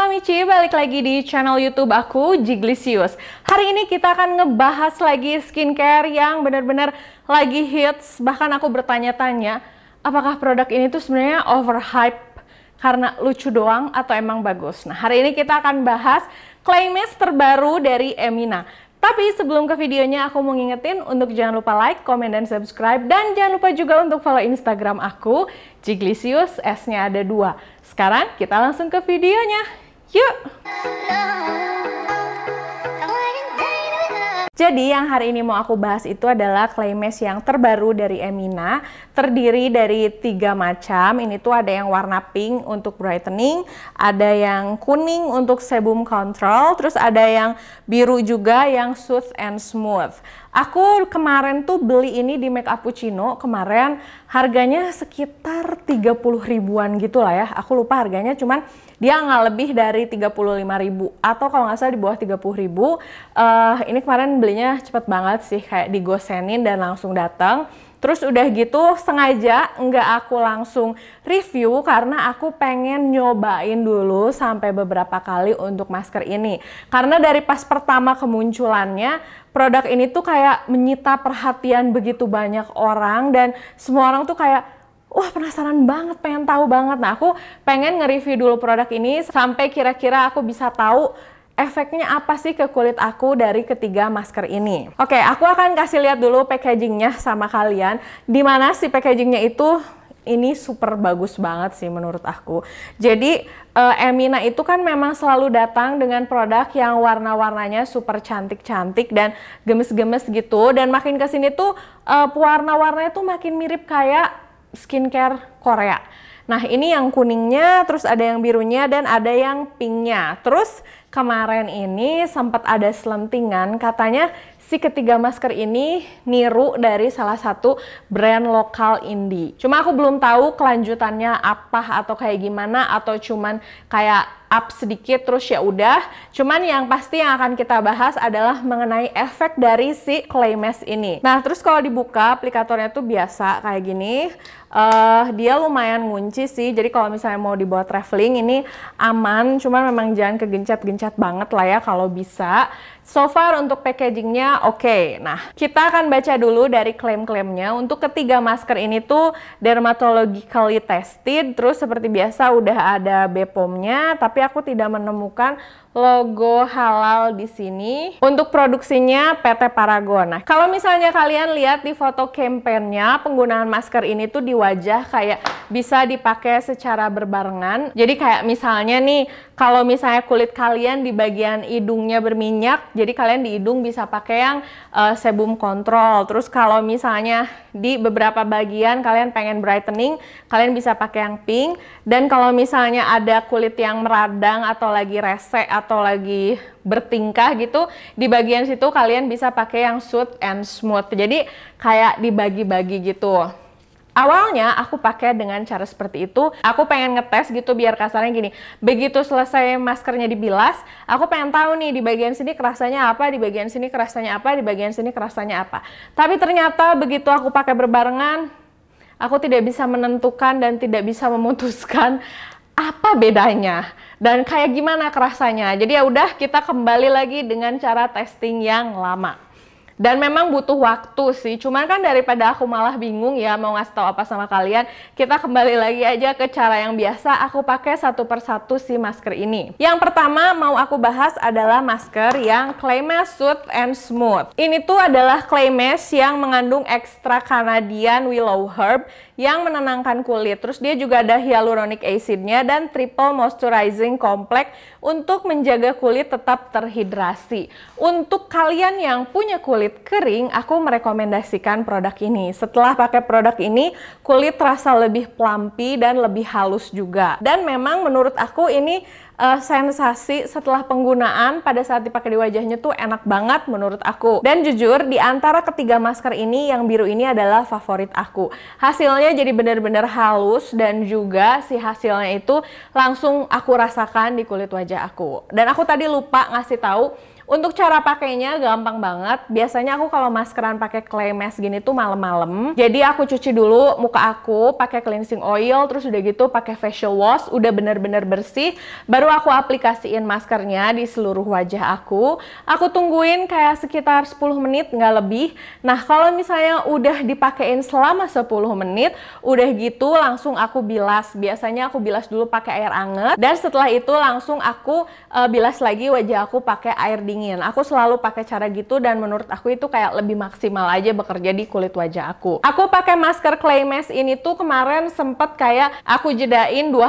Michi, balik lagi di channel YouTube aku, Jiglisius. Hari ini kita akan ngebahas lagi skincare yang benar-benar lagi hits. Bahkan aku bertanya-tanya, apakah produk ini tuh sebenarnya overhype karena lucu doang atau emang bagus. Nah, hari ini kita akan bahas clay mask terbaru dari Emina. Tapi sebelum ke videonya, aku mau ngingetin untuk jangan lupa like, komen, dan subscribe. Dan jangan lupa juga untuk follow Instagram aku, Jiglisius, S-nya ada 2. Sekarang kita langsung ke videonya. Yuk! Jadi yang hari ini mau aku bahas itu adalah clay mask yang terbaru dari Emina. Terdiri dari 3 macam. Ini tuh ada yang warna pink untuk brightening, ada yang kuning untuk sebum control, terus ada yang biru juga yang soothe and smooth. Aku kemarin tuh beli ini di Make Up Puccino. Kemarin harganya sekitar 30 ribuan gitu lah ya. Aku lupa harganya, cuman dia nggak lebih dari 35.000 atau kalau nggak salah di bawah 30.000. Ini kemarin belinya cepet banget sih, kayak digosenin dan langsung datang. Terus udah gitu sengaja nggak aku langsung review karena aku pengen nyobain dulu sampai beberapa kali untuk masker ini. Karena dari pas pertama kemunculannya, produk ini tuh kayak menyita perhatian begitu banyak orang dan semua orang tuh kayak, wah penasaran banget, pengen tahu banget. Nah, aku pengen nge-review dulu produk ini sampai kira-kira aku bisa tahu efeknya apa sih ke kulit aku dari ketiga masker ini. Oke, aku akan kasih lihat dulu packagingnya sama kalian. Dimana sih packagingnya itu ini super bagus banget sih menurut aku. Jadi Emina itu kan memang selalu datang dengan produk yang warna-warnanya super cantik-cantik dan gemes-gemes gitu. Dan makin kesini tuh warna-warnanya tuh makin mirip kayak skincare Korea. Nah, ini yang kuningnya, terus ada yang birunya, dan ada yang pinknya. Terus kemarin ini sempat ada selentingan, katanya si ketiga masker ini niru dari salah satu brand lokal indie. Cuma aku belum tahu kelanjutannya apa atau kayak gimana, atau cuman kayak up sedikit terus ya udah. Cuman yang pasti yang akan kita bahas adalah mengenai efek dari si clay mask ini. Nah, terus kalau dibuka aplikatornya tuh biasa kayak gini. Dia lumayan ngunci sih, jadi kalau misalnya mau dibawa traveling ini aman, cuman memang jangan kegencet-gencet banget lah ya kalau bisa. So far untuk packagingnya oke. Nah, kita akan baca dulu dari klaim-klaimnya. Untuk ketiga masker ini tuh dermatologically tested, terus seperti biasa udah ada BPOM-nya, tapi aku tidak menemukan logo halal di sini. Untuk produksinya PT Paragon. Nah, kalau misalnya kalian lihat di foto campaign-nya, penggunaan masker ini tuh di wajah kayak bisa dipakai secara berbarengan. Jadi kayak misalnya nih, kalau misalnya kulit kalian di bagian hidungnya berminyak, jadi kalian di hidung bisa pakai yang sebum control. Terus kalau misalnya di beberapa bagian kalian pengen brightening, kalian bisa pakai yang pink. Dan kalau misalnya ada kulit yang meradang atau lagi rese atau lagi bertingkah gitu, di bagian situ kalian bisa pakai yang soothe and smooth. Jadi kayak dibagi-bagi gitu. Awalnya aku pakai dengan cara seperti itu. Aku pengen ngetes gitu biar kasarnya gini. Begitu selesai maskernya dibilas, aku pengen tahu nih di bagian sini kerasanya apa, di bagian sini kerasanya apa, di bagian sini kerasanya apa. Tapi ternyata begitu aku pakai berbarengan, aku tidak bisa menentukan dan tidak bisa memutuskan apa bedanya dan kayak gimana kerasanya. Jadi ya udah, kita kembali lagi dengan cara testing yang lama. Dan memang butuh waktu sih, cuman kan daripada aku malah bingung ya mau ngasih tahu apa sama kalian, kita kembali lagi aja ke cara yang biasa aku pakai satu persatu si masker ini. Yang pertama mau aku bahas adalah masker yang clay mask soothe and smooth. Ini tuh adalah clay mask yang mengandung ekstra Canadian willow herb yang menenangkan kulit. Terus dia juga ada hyaluronic acidnya dan triple moisturizing complex untuk menjaga kulit tetap terhidrasi. Untuk kalian yang punya kulit kering, aku merekomendasikan produk ini. Setelah pakai produk ini, kulit terasa lebih plumpy dan lebih halus juga. Dan memang menurut aku ini sensasi setelah penggunaan pada saat dipakai di wajahnya tuh enak banget menurut aku. Dan jujur, di antara ketiga masker ini, yang biru ini adalah favorit aku. Hasilnya jadi benar-benar halus dan juga si hasilnya itu langsung aku rasakan di kulit wajah aku. Dan aku tadi lupa ngasih tahu, Untuk cara pakainya gampang banget. Biasanya aku kalau maskeran pakai clay mask gini tuh malam-malam. Jadi aku cuci dulu muka aku pakai cleansing oil, terus udah gitu pakai facial wash, udah bener-bener bersih. Baru aku aplikasiin maskernya di seluruh wajah aku. Aku tungguin kayak sekitar 10 menit, nggak lebih. Nah, kalau misalnya udah dipakein selama 10 menit, udah gitu langsung aku bilas. Biasanya aku bilas dulu pakai air anget, dan setelah itu langsung aku bilas lagi wajah aku pakai air dingin. Aku selalu pakai cara gitu, dan menurut aku itu kayak lebih maksimal aja bekerja di kulit wajah aku. Aku pakai masker clay mask ini tuh kemarin sempet kayak aku jedain 2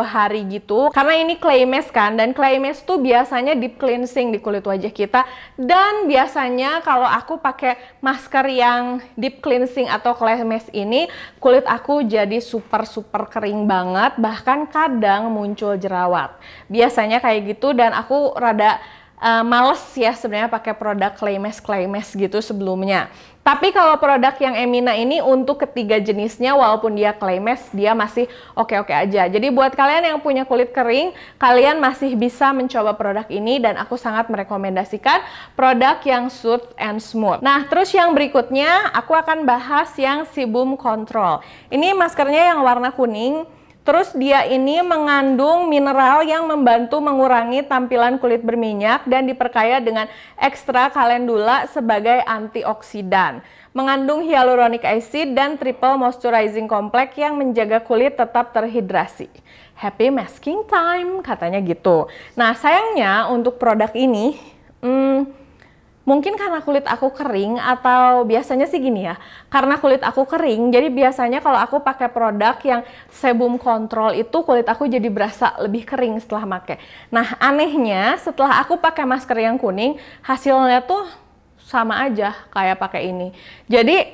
hari gitu, karena ini clay mask kan, dan clay mask tuh biasanya deep cleansing di kulit wajah kita. Dan biasanya kalau aku pakai masker yang deep cleansing atau clay mask ini, kulit aku jadi super kering banget, bahkan kadang muncul jerawat. Biasanya kayak gitu, dan aku rada males ya sebenarnya pakai produk clay mask gitu sebelumnya. Tapi kalau produk yang Emina ini untuk ketiga jenisnya, walaupun dia clay mask, dia masih oke-oke aja. Jadi buat kalian yang punya kulit kering, kalian masih bisa mencoba produk ini, dan aku sangat merekomendasikan produk yang Soothe and Smooth. Nah, terus yang berikutnya aku akan bahas yang Sebum Control. Ini maskernya yang warna kuning. Terus dia ini mengandung mineral yang membantu mengurangi tampilan kulit berminyak dan diperkaya dengan ekstra kalendula sebagai antioksidan. Mengandung hyaluronic acid dan triple moisturizing complex yang menjaga kulit tetap terhidrasi. Happy masking time, katanya gitu. Nah, sayangnya untuk produk ini, mungkin karena kulit aku kering, atau biasanya sih gini ya, karena kulit aku kering, jadi biasanya kalau aku pakai produk yang sebum kontrol itu kulit aku jadi berasa lebih kering setelah pakai. Nah, anehnya setelah aku pakai masker yang kuning, hasilnya tuh sama aja kayak pakai ini. Jadi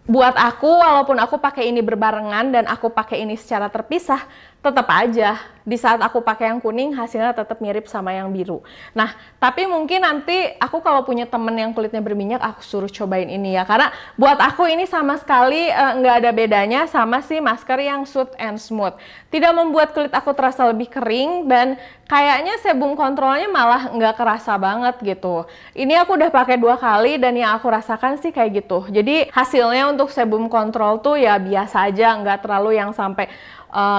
buat aku, walaupun aku pakai ini berbarengan dan aku pakai ini secara terpisah, tetap aja di saat aku pakai yang kuning hasilnya tetap mirip sama yang biru. Nah, tapi mungkin nanti aku kalau punya temen yang kulitnya berminyak, aku suruh cobain ini ya, karena buat aku ini sama sekali nggak ada bedanya sama si masker yang Soothe and Smooth. Tidak membuat kulit aku terasa lebih kering, dan kayaknya sebum kontrolnya malah nggak kerasa banget gitu. Ini aku udah pakai 2 kali, dan yang aku rasakan sih kayak gitu. Jadi hasilnya untuk sebum kontrol tuh ya biasa aja, nggak terlalu yang sampai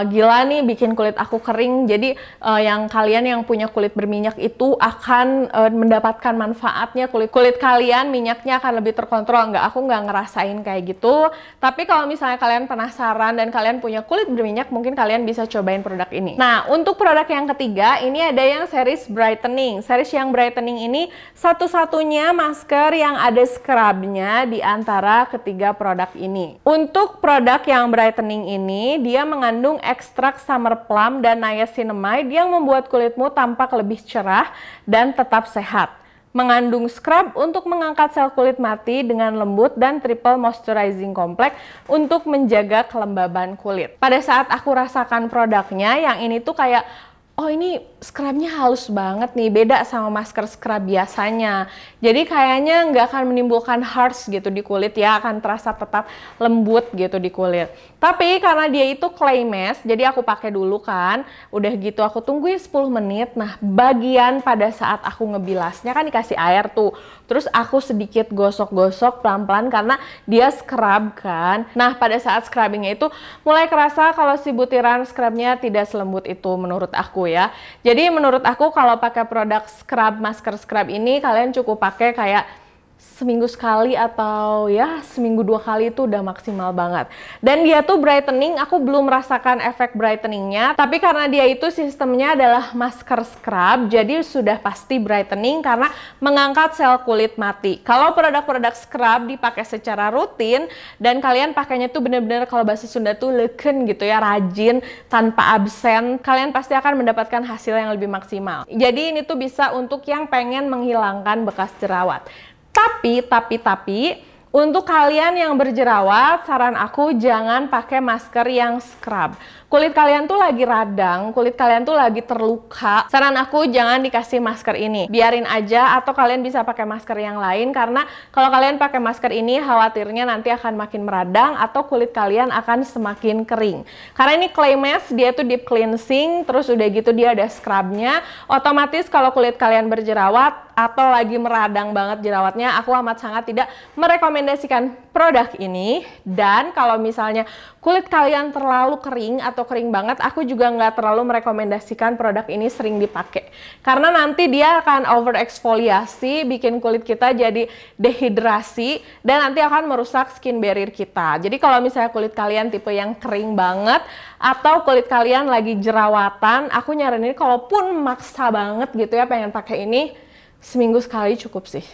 gila nih bikin kulit aku kering. Jadi yang kalian yang punya kulit berminyak itu akan mendapatkan manfaatnya, kulit kalian minyaknya akan lebih terkontrol. Aku nggak ngerasain kayak gitu. Tapi kalau misalnya kalian penasaran dan kalian punya kulit berminyak, mungkin kalian bisa cobain produk ini. Nah, untuk produk yang ketiga, ini ada yang series brightening. Series yang brightening ini satu-satunya masker yang ada scrubnya di antara ketiga produk ini. Untuk produk yang brightening ini, dia mengandung ekstrak summer plum dan niacinamide yang membuat kulitmu tampak lebih cerah dan tetap sehat. Mengandung scrub untuk mengangkat sel kulit mati dengan lembut, dan triple moisturizing complex untuk menjaga kelembaban kulit. Pada saat aku rasakan produknya, yang ini tuh kayak, oh ini scrubnya halus banget nih, beda sama masker scrub biasanya. Jadi kayaknya nggak akan menimbulkan harsh gitu di kulit ya, akan terasa tetap lembut gitu di kulit. Tapi karena dia itu clay mask, jadi aku pakai dulu kan, udah gitu aku tungguin 10 menit. Nah, bagian pada saat aku ngebilasnya kan dikasih air tuh, terus aku sedikit gosok-gosok pelan-pelan karena dia scrub kan. Nah, pada saat scrubbingnya itu mulai kerasa kalau si butiran scrubnya tidak selembut itu menurut aku ya. Jadi menurut aku kalau pakai produk scrub, masker scrub ini, kalian cukup pakai kayak seminggu sekali atau ya seminggu 2 kali itu udah maksimal banget. Dan dia tuh brightening, aku belum merasakan efek brightening-nya, tapi karena dia itu sistemnya adalah masker scrub, jadi sudah pasti brightening karena mengangkat sel kulit mati. Kalau produk-produk scrub dipakai secara rutin dan kalian pakainya tuh bener-bener, kalau bahasa Sunda tuh leken gitu ya, rajin, tanpa absen, kalian pasti akan mendapatkan hasil yang lebih maksimal. Jadi ini tuh bisa untuk yang pengen menghilangkan bekas jerawat. Tapi, untuk kalian yang berjerawat, saran aku jangan pakai masker yang scrub. Kulit kalian tuh lagi radang, kulit kalian tuh lagi terluka. Saran aku jangan dikasih masker ini. Biarin aja, atau kalian bisa pakai masker yang lain, karena kalau kalian pakai masker ini khawatirnya nanti akan makin meradang atau kulit kalian akan semakin kering. Karena ini clay mask, dia tuh deep cleansing, terus udah gitu dia ada scrubnya. Otomatis kalau kulit kalian berjerawat, atau lagi meradang banget jerawatnya, aku amat sangat tidak merekomendasikan produk ini. Dan kalau misalnya kulit kalian terlalu kering atau kering banget, aku juga nggak terlalu merekomendasikan produk ini sering dipakai. Karena nanti dia akan over eksfoliasi, bikin kulit kita jadi dehidrasi, dan nanti akan merusak skin barrier kita. Jadi kalau misalnya kulit kalian tipe yang kering banget, atau kulit kalian lagi jerawatan, aku nyaranin kalaupun maksa banget gitu ya pengen pakai ini, seminggu sekali cukup sih.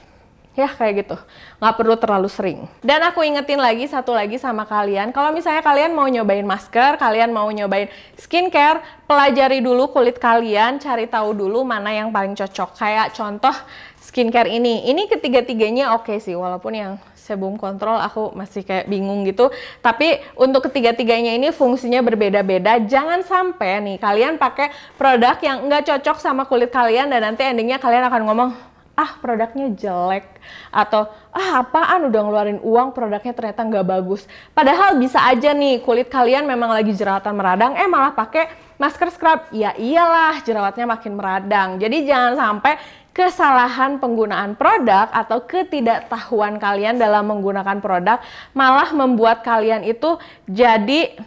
Ya kayak gitu, nggak perlu terlalu sering. Dan aku ingetin lagi satu lagi sama kalian, kalau misalnya kalian mau nyobain masker, kalian mau nyobain skincare, pelajari dulu kulit kalian, cari tahu dulu mana yang paling cocok. Kayak contoh skincare ini ketiga-tiganya oke sih, walaupun yang sebum kontrol aku masih kayak bingung gitu. Tapi untuk ketiga-tiganya ini fungsinya berbeda-beda. Jangan sampai nih kalian pakai produk yang nggak cocok sama kulit kalian dan nanti endingnya kalian akan ngomong, ah produknya jelek, atau ah apaan udah ngeluarin uang produknya ternyata nggak bagus. Padahal bisa aja nih kulit kalian memang lagi jerawatan meradang, malah pakai masker scrub, ya iyalah jerawatnya makin meradang. Jadi jangan sampai kesalahan penggunaan produk atau ketidaktahuan kalian dalam menggunakan produk malah membuat kalian itu jadi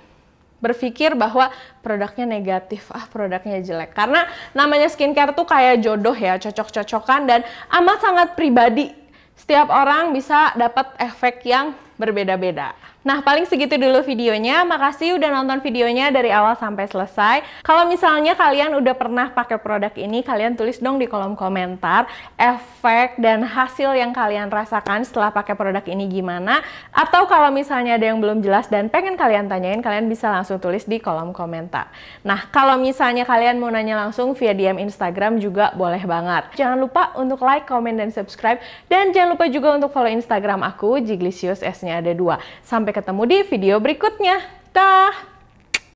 berpikir bahwa produknya negatif, ah produknya jelek. Karena namanya skincare tuh kayak jodoh ya, cocok-cocokan dan amat sangat pribadi. Setiap orang bisa dapat efek yang berbeda-beda. Nah, paling segitu dulu videonya. Makasih udah nonton videonya dari awal sampai selesai. Kalau misalnya kalian udah pernah pakai produk ini, kalian tulis dong di kolom komentar efek dan hasil yang kalian rasakan setelah pakai produk ini gimana. Atau kalau misalnya ada yang belum jelas dan pengen kalian tanyain, kalian bisa langsung tulis di kolom komentar. Nah, kalau misalnya kalian mau nanya langsung via DM Instagram juga boleh banget. Jangan lupa untuk like, comment, dan subscribe. Dan jangan lupa juga untuk follow Instagram aku, Jiglisius, S-nya ada 2. Sampai ketemu di video berikutnya. Dah!